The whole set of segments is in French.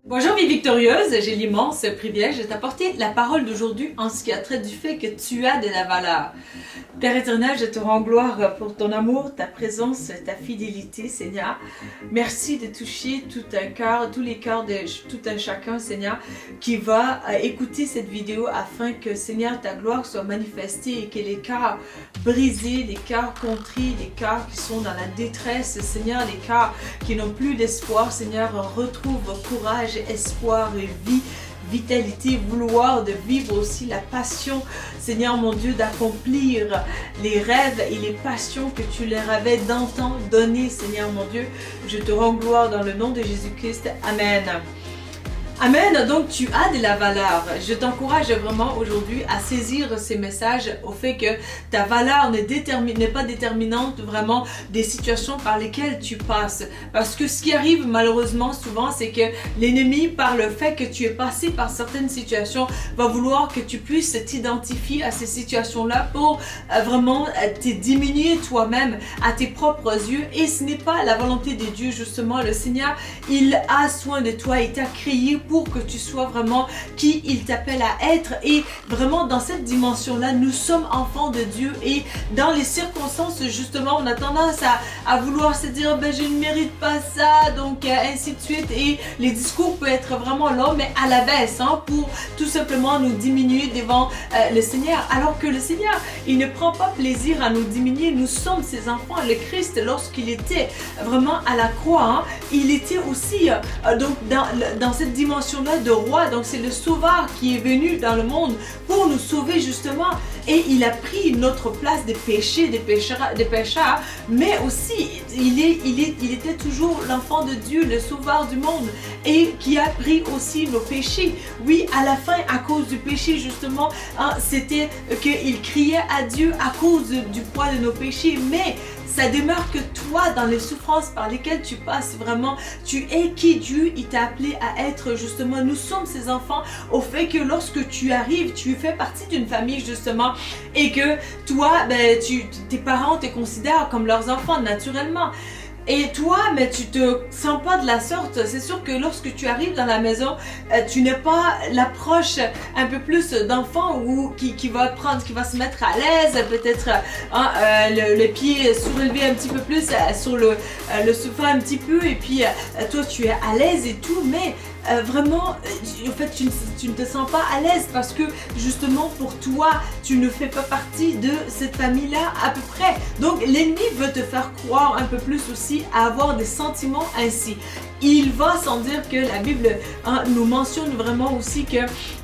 Bonjour vie victorieuse, j'ai l'immense privilège de t'apporter la parole d'aujourd'hui en ce qui a trait du fait que tu as de la valeur. Père éternel, je te rends gloire pour ton amour, ta présence, ta fidélité, Seigneur. Merci de toucher tout un cœur, tous les cœurs de tout un chacun, Seigneur, qui va écouter cette vidéo afin que, Seigneur, ta gloire soit manifestée et que les cœurs brisés, les cœurs contris, les cœurs qui sont dans la détresse, Seigneur, les cœurs qui n'ont plus d'espoir, Seigneur, retrouvent courage, espoir et vie, vitalité, vouloir de vivre aussi la passion, Seigneur mon Dieu, d'accomplir les rêves et les passions que tu leur avais d'antan donné, Seigneur mon Dieu. Je te rends gloire dans le nom de Jésus-Christ. Amen. Amen, donc tu as de la valeur. Je t'encourage vraiment aujourd'hui à saisir ces messages au fait que ta valeur n'est pas déterminante vraiment des situations par lesquelles tu passes. Parce que ce qui arrive malheureusement souvent, c'est que l'ennemi, par le fait que tu es passé par certaines situations, va vouloir que tu puisses t'identifier à ces situations-là pour vraiment te diminuer toi-même à tes propres yeux. Et ce n'est pas la volonté de Dieu, justement. Le Seigneur, il a soin de toi, il t'a créé pour que tu sois vraiment qui il t'appelle à être. Et vraiment dans cette dimension-là, nous sommes enfants de Dieu. Et dans les circonstances, justement, on a tendance à vouloir se dire, ben je ne mérite pas ça, donc ainsi de suite. Et les discours peuvent être vraiment là, mais à la baisse, hein, pour tout simplement nous diminuer devant le Seigneur. Alors que le Seigneur, il ne prend pas plaisir à nous diminuer. Nous sommes ses enfants. Le Christ, lorsqu'il était vraiment à la croix, hein, il était aussi donc dans cette dimension de roi, donc c'est le sauveur qui est venu dans le monde pour nous sauver justement, et il a pris notre place des péchés, des pécheurs, mais aussi il était toujours l'enfant de Dieu, le sauveur du monde, et qui a pris aussi nos péchés. Oui, à la fin, à cause du péché justement, hein, c'était qu'il criait à Dieu à cause du poids de nos péchés, mais ça demeure que toi, dans les souffrances par lesquelles tu passes, vraiment, tu es qui Dieu, il t'a appelé à être justement. Nous sommes ses enfants au fait que lorsque tu arrives, tu fais partie d'une famille justement et que toi, ben, tes parents te considèrent comme leurs enfants naturellement. Et toi, mais tu te sens pas de la sorte. C'est sûr que lorsque tu arrives dans la maison, tu n'as pas l'approche un peu plus d'enfant ou qui va se mettre à l'aise, peut-être le pied surélevé un petit peu plus sur le sofa un petit peu, et puis toi tu es à l'aise et tout, mais vraiment, en fait, tu ne te sens pas à l'aise parce que justement pour toi, tu ne fais pas partie de cette famille-là à peu près. Donc l'ennemi veut te faire croire un peu plus aussi à avoir des sentiments ainsi. Il va sans dire que la Bible nous mentionne vraiment aussi que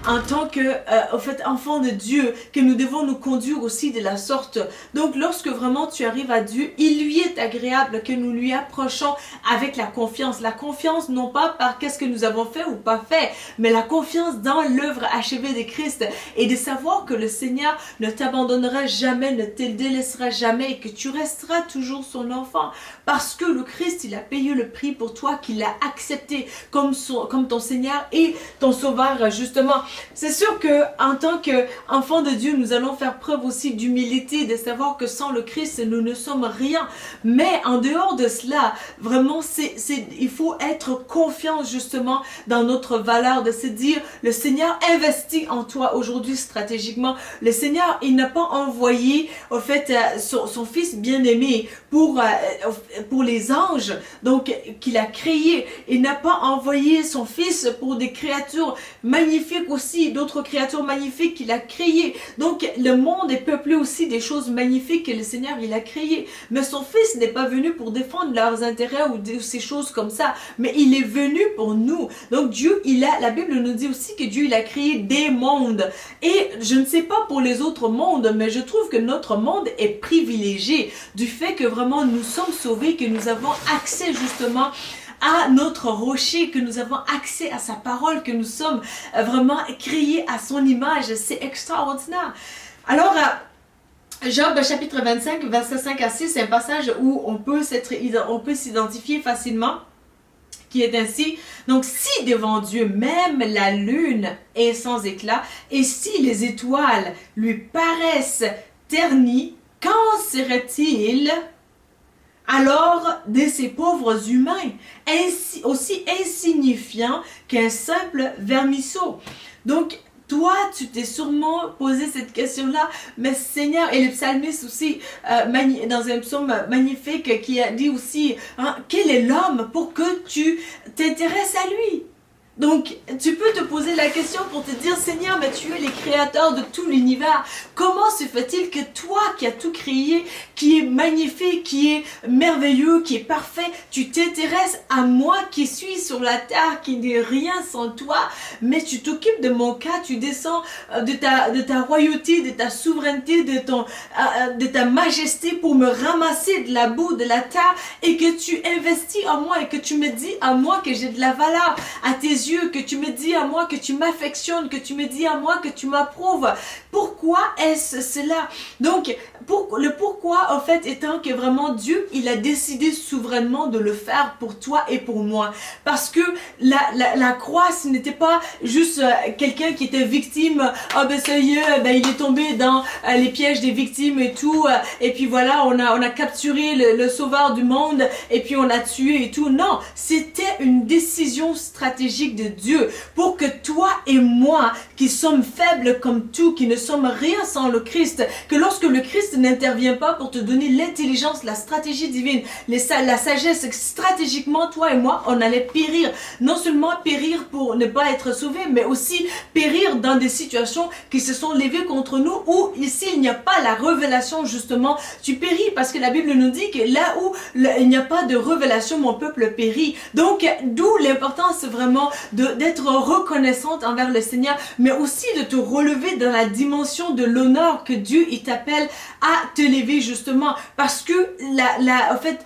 en tant que en fait, enfant de Dieu, que nous devons nous conduire aussi de la sorte. Donc lorsque vraiment tu arrives à Dieu, il lui est agréable que nous lui approchons avec la confiance. La confiance non pas par qu'est-ce que nous avons fait ou pas fait, mais la confiance dans l'œuvre achevée de Christ, et de savoir que le Seigneur ne t'abandonnera jamais, ne te délaissera jamais, et que tu resteras toujours son enfant. Parce que le Christ, il a payé le prix pour toi, qu'il a accepté comme ton Seigneur et ton Sauveur justement. C'est sûr que en tant qu'enfant de Dieu, nous allons faire preuve aussi d'humilité, de savoir que sans le Christ, nous ne sommes rien. Mais en dehors de cela, vraiment, il faut être confiant justement dans notre valeur, de se dire, le Seigneur investit en toi aujourd'hui stratégiquement. Le Seigneur, il n'a pas envoyé au fait son Fils bien-aimé pour les anges, donc qu'il a créé. Il n'a pas envoyé son Fils pour des créatures magnifiques aussi, d'autres créatures magnifiques qu'il a créées. Donc le monde est peuplé aussi des choses magnifiques que le Seigneur il a créées. Mais son Fils n'est pas venu pour défendre leurs intérêts ou ces choses comme ça, mais il est venu pour nous. Donc Dieu, la Bible nous dit aussi que Dieu il a créé des mondes. Et je ne sais pas pour les autres mondes, mais je trouve que notre monde est privilégié du fait que vraiment nous sommes sauvés, que nous avons accès justement à notre rocher, que nous avons accès à sa parole, que nous sommes vraiment créés à son image. C'est extraordinaire. Alors, Job chapitre 25, versets 5 à 6, c'est un passage où on peut s'identifier facilement, qui est ainsi. Donc, si devant Dieu, même la lune est sans éclat, et si les étoiles lui paraissent ternies, qu'en serait-il alors de ces pauvres humains, aussi insignifiants qu'un simple vermisseau. Donc, toi, tu t'es sûrement posé cette question-là, mais Seigneur, et le psalmiste aussi, dans un psaume magnifique, qui a dit aussi, hein, quel est l'homme pour que tu t'intéresses à lui? Donc, tu peux te poser la question pour te dire, Seigneur, mais tu es le créateur de tout l'univers. Comment se fait-il que toi qui as tout créé, qui est magnifique, qui est merveilleux, qui est parfait, tu t'intéresses à moi qui suis sur la terre, qui n'est rien sans toi, mais tu t'occupes de mon cas, tu descends de ta royauté, de ta souveraineté, de ta majesté pour me ramasser de la boue de la terre et que tu investis en moi et que tu me dis à moi que j'ai de la valeur à tes yeux, que tu me dis à moi que tu m'affectionnes, que tu me dis à moi que tu m'approuves. Pourquoi est-ce cela? Donc, le pourquoi, en fait, étant que vraiment Dieu, il a décidé souverainement de le faire pour toi et pour moi. Parce que la croix, ce n'était pas juste quelqu'un qui était victime. Ah ben ça y est, ben, il est tombé dans les pièges des victimes et tout. Et puis voilà, on a capturé le sauveur du monde et puis on l'a tué et tout. Non, c'était une décision stratégique de Dieu pour que toi et moi, qui sommes faibles comme tout, qui ne sommes rien sans le Christ, que lorsque le Christ n'intervient pas pour te donner l'intelligence, la stratégie divine, la sagesse, stratégiquement, toi et moi, on allait périr. Non seulement périr pour ne pas être sauvés, mais aussi périr dans des situations qui se sont levées contre nous, où ici il n'y a pas la révélation, justement, tu péris, parce que la Bible nous dit que là où il n'y a pas de révélation, mon peuple périt. Donc, d'où l'importance vraiment d'être reconnaissante envers le Seigneur, mais aussi de te relever dans la dimension de l'honneur que Dieu il t'appelle à te lever, justement, parce que en fait,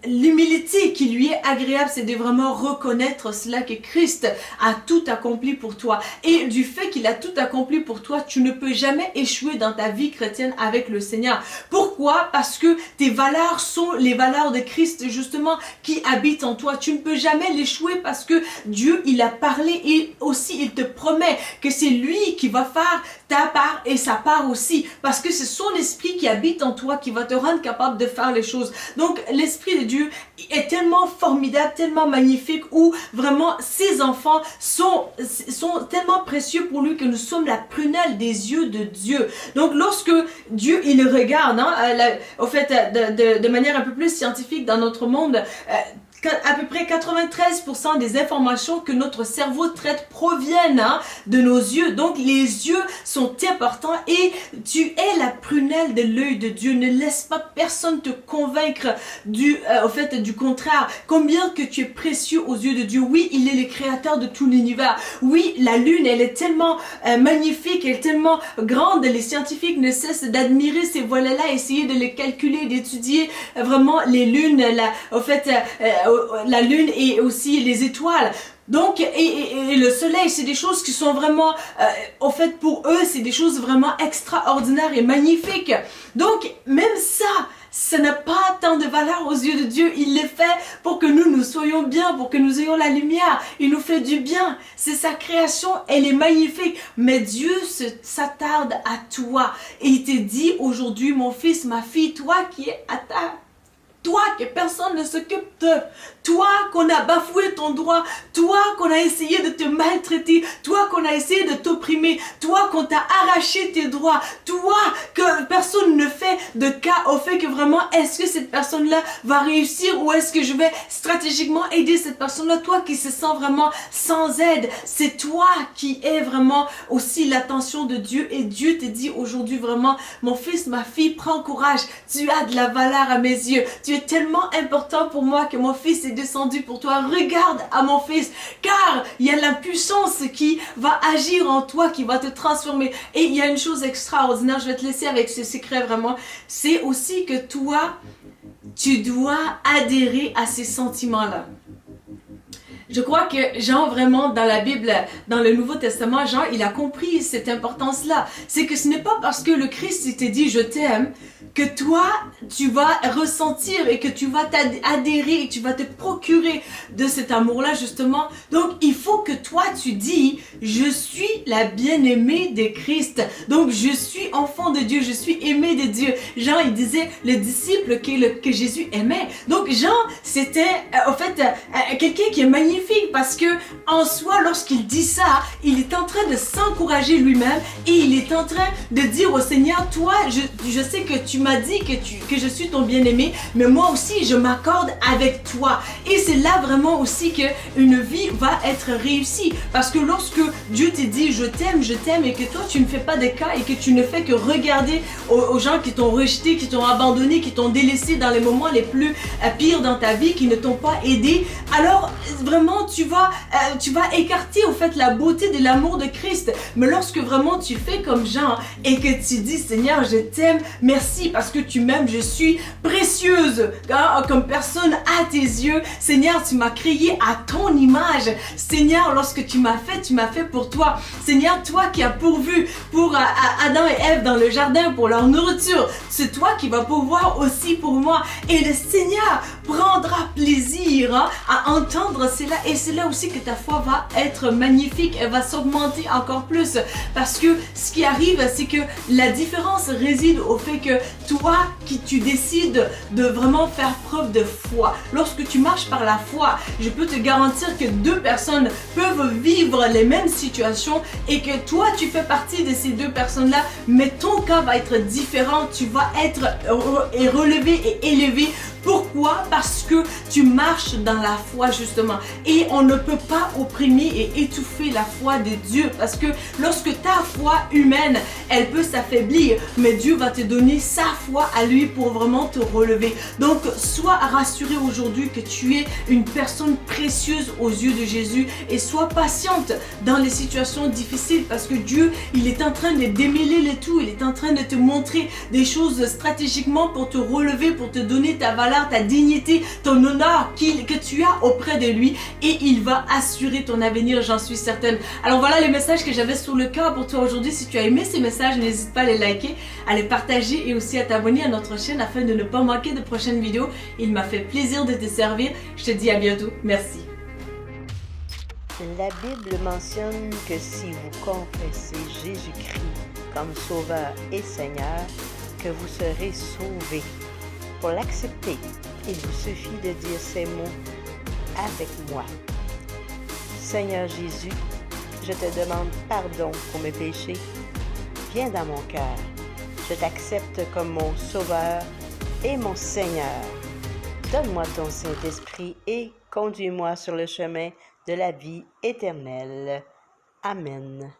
l'humilité qui lui est agréable, c'est de vraiment reconnaître cela, que Christ a tout accompli pour toi, et du fait qu'il a tout accompli pour toi, tu ne peux jamais échouer dans ta vie chrétienne avec le Seigneur. Pourquoi? Parce que tes valeurs sont les valeurs de Christ, justement, qui habitent en toi. Tu ne peux jamais l'échouer parce que Dieu, il a parlé, et aussi il te promet que c'est lui qui va faire ta part et sa part aussi, parce que c'est son esprit qui habite en toi qui va te rendre capable de faire les choses. Donc l'esprit de Dieu est tellement formidable, tellement magnifique, où vraiment ses enfants sont tellement précieux pour lui que nous sommes la prunelle des yeux de Dieu. Donc lorsque Dieu il regarde, au fait de manière un peu plus scientifique dans notre monde, à peu près 93% des informations que notre cerveau traite proviennent de nos yeux. Donc les yeux sont importants, et tu es la prunelle de l'œil de Dieu. Ne laisse pas personne te convaincre du contraire. Combien que tu es précieux aux yeux de Dieu. Oui, il est le créateur de tout l'univers. Oui, la lune, elle est tellement magnifique, elle est tellement grande. Les scientifiques ne cessent d'admirer ces volets-là, essayer de les calculer, d'étudier vraiment les lunes, la lune et aussi les étoiles. Donc, et le soleil, c'est des choses qui sont vraiment, en fait, pour eux, c'est des choses vraiment extraordinaires et magnifiques. Donc, même ça n'a pas tant de valeur aux yeux de Dieu. Il les fait pour que nous soyons bien, pour que nous ayons la lumière. Il nous fait du bien. C'est sa création, elle est magnifique. Mais Dieu s'attarde à toi. Et il te dit aujourd'hui, mon fils, ma fille, toi qui es à terre, toi que personne ne s'occupe de, toi qu'on a bafoué ton droit, toi qu'on a essayé de te maltraiter, toi qu'on a essayé de t'opprimer, toi qu'on t'a arraché tes droits, toi que personne ne fait de cas au fait que vraiment est-ce que cette personne-là va réussir, ou est-ce que je vais stratégiquement aider cette personne-là, toi qui se sent vraiment sans aide. C'est toi qui es vraiment aussi l'attention de Dieu, et Dieu te dit aujourd'hui vraiment, mon fils, ma fille, prends courage, tu as de la valeur à mes yeux. Tu es tellement important pour moi que mon fils est descendu pour toi. Regarde à mon fils, car il y a la puissance qui va agir en toi, qui va te transformer. Et il y a une chose extraordinaire, je vais te laisser avec ce secret vraiment, c'est aussi que toi, tu dois adhérer à ces sentiments-là. Je crois que Jean, vraiment, dans la Bible, dans le Nouveau Testament, Jean, il a compris cette importance-là. C'est que ce n'est pas parce que le Christ il te dit « je t'aime » que toi, tu vas ressentir et que tu vas t'adhérer et tu vas te procurer de cet amour-là, justement. Donc, il faut que toi, tu dis, je suis la bien-aimée de Christ. Donc, je suis enfant de Dieu, je suis aimé de Dieu. Jean, il disait, le disciple que Jésus aimait. Donc, Jean, c'était, en fait, quelqu'un qui est magnifique parce que, en soi, lorsqu'il dit ça, il est en train de s'encourager lui-même et il est en train de dire au Seigneur, toi, je sais que tu m'as dit que je suis ton bien-aimé, mais moi aussi, je m'accorde avec toi. Et c'est là vraiment aussi que une vie va être réussie. Parce que lorsque Dieu te dit, je t'aime, et que toi, tu ne fais pas de cas et que tu ne fais que regarder aux gens qui t'ont rejeté, qui t'ont abandonné, qui t'ont délaissé dans les moments les plus pires dans ta vie, qui ne t'ont pas aidé, alors vraiment, tu vas écarter au fait la beauté de l'amour de Christ. Mais lorsque vraiment tu fais comme Jean et que tu dis, Seigneur, je t'aime, merci parce que tu m'aimes, je suis précieuse comme personne à tes yeux. Seigneur, tu m'as créé à ton image. Seigneur, lorsque tu m'as fait pour toi. Seigneur, toi qui as pourvu pour Adam et Ève dans le jardin pour leur nourriture, c'est toi qui vas pourvoir aussi pour moi. Et le Seigneur prendra plaisir à entendre cela. Et c'est là aussi que ta foi va être magnifique. Elle va s'augmenter encore plus. Parce que ce qui arrive, c'est que la différence réside au fait que toi, tu décides de vraiment faire preuve de foi. Lorsque tu marches par la foi, je peux te garantir que deux personnes peuvent vivre les mêmes situations et que toi, tu fais partie de ces deux personnes-là, mais ton cas va être différent. Tu vas être relevé et élevé. Pourquoi? Parce que tu marches dans la foi justement. Et on ne peut pas opprimer et étouffer la foi de Dieu. Parce que lorsque ta foi humaine, elle peut s'affaiblir, mais Dieu va te donner sa foi à lui pour vraiment te relever. Donc, sois rassuré aujourd'hui que tu es une personne précieuse aux yeux de Jésus et sois patiente dans les situations difficiles parce que Dieu, il est en train de démêler le tout. Il est en train de te montrer des choses stratégiquement pour te relever, pour te donner ta valeur, ta dignité, ton honneur que tu as auprès de lui et il va assurer ton avenir, j'en suis certaine. Alors voilà les messages que j'avais sur le cœur pour toi aujourd'hui. Si tu as aimé ces messages, n'hésite pas à les liker, à les partager et aussi à t'abonner à notre chaîne afin de ne pas manquer de prochaines vidéos. Il m'a fait plaisir de te servir. Je te dis à bientôt. Merci. La Bible mentionne que si vous confessez Jésus-Christ comme Sauveur et Seigneur, que vous serez sauvés. Pour l'accepter, il vous suffit de dire ces mots avec moi. Seigneur Jésus, je te demande pardon pour mes péchés. Viens dans mon cœur. Je t'accepte comme mon Sauveur et mon Seigneur. Donne-moi ton Saint-Esprit et conduis-moi sur le chemin de la vie éternelle. Amen.